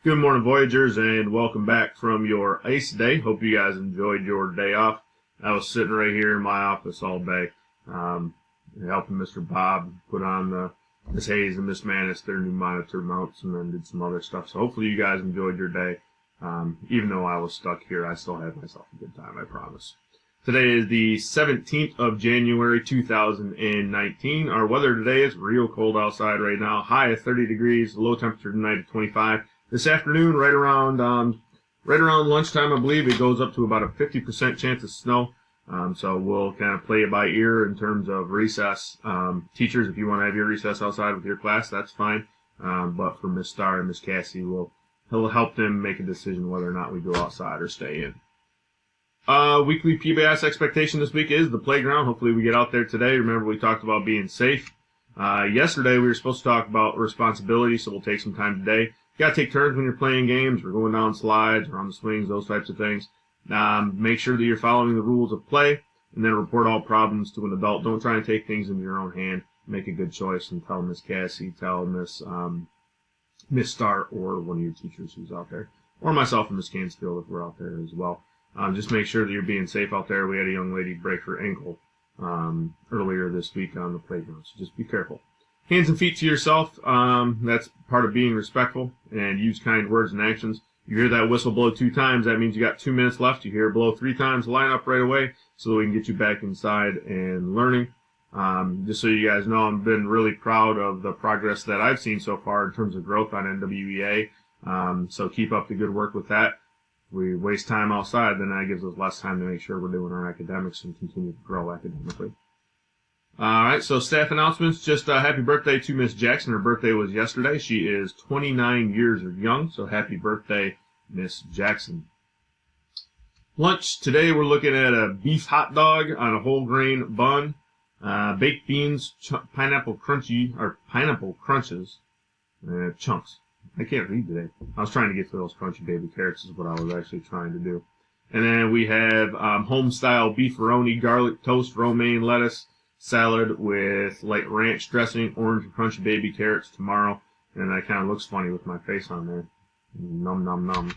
Good morning, Voyagers, and welcome back from your ice day. Hope you guys enjoyed your day off. I was sitting right here in my office all day, helping Mr. Bob put on Miss Hayes and Miss Manis their new monitor mounts, and then did some other stuff. So hopefully you guys enjoyed your day. Even though I was stuck here, I still had myself a good time, I promise. Today is the 17th of January, 2019. Our weather today is real cold outside right now. High of 30 degrees, low temperature tonight at 25. This afternoon, right around lunchtime, I believe, it goes up to about a 50% chance of snow. So we'll kind of play it by ear in terms of recess. Teachers, if you want to have your recess outside with your class, that's fine. But for Miss Starr and Miss Cassie, he'll help them make a decision whether or not we go outside or stay in. Weekly PBS expectation this week is the playground. Hopefully we get out there today. Remember, we talked about being safe. Yesterday we were supposed to talk about responsibility, so we'll take some time today. You got to take turns when you're playing games. We're going down slides or on the swings, those types of things. Make sure that you're following the rules of play, and then report all problems to an adult. Don't try and take things into your own hand. Make a good choice and tell Miss Cassie, tell Miss Starr, or one of your teachers who's out there, or myself and Miss Cansfield if we're out there as well. Just make sure that you're being safe out there. We had a young lady break her ankle earlier this week on the playground, so just be careful. Hands and feet to yourself. That's part of being respectful, and use kind words and actions. You hear that whistle blow 2 times, that means you got 2 minutes left. You hear it blow 3 times, line up right away so that we can get you back inside and learning. Just so you guys know, I've been really proud of the progress that I've seen so far in terms of growth on NWEA. So keep up the good work with that. We waste time outside, then that gives us less time to make sure we're doing our academics and continue to grow academically. All right, so staff announcements. Just happy birthday to Miss Jackson. Her birthday was yesterday. She is 29 years young, so happy birthday, Miss Jackson. Lunch today, we're looking at a beef hot dog on a whole grain bun, baked beans, pineapple crunches, chunks. I can't read today. I was trying to get to those crunchy baby carrots is what I was actually trying to do. And then we have home-style beefaroni, garlic toast, romaine lettuce, salad with light ranch dressing, orange and crunchy baby carrots tomorrow. And that kind of looks funny with my face on there. Num, num, num.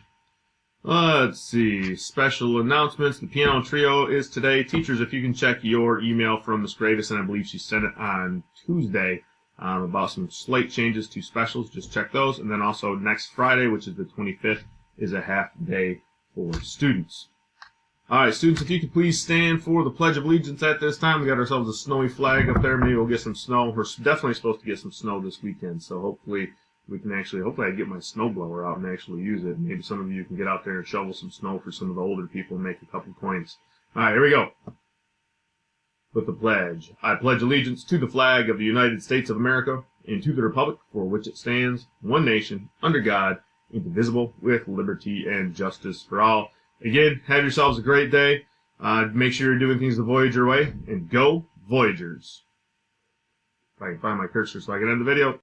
Let's see. Special announcements. The piano trio is today. Teachers, if you can check your email from Ms. Gravis, and I believe she sent it on Tuesday, about some slight changes to specials. Just check those. And then also next Friday, which is the 25th, is a half day for students. All right, students, if you could please stand for the Pledge of Allegiance at this time. We got ourselves a snowy flag up there. Maybe we'll get some snow. We're definitely supposed to get some snow this weekend, so hopefully I can get my snowblower out and actually use it. Maybe some of you can get out there and shovel some snow for some of the older people and make a couple points. All right, here we go. With the pledge. I pledge allegiance to the flag of the United States of America and to the republic for which it stands, one nation, under God, indivisible, with liberty and justice for all. Again, have yourselves a great day. Make sure you're doing things the Voyager way, and go Voyagers. If I can find my cursor so I can end the video.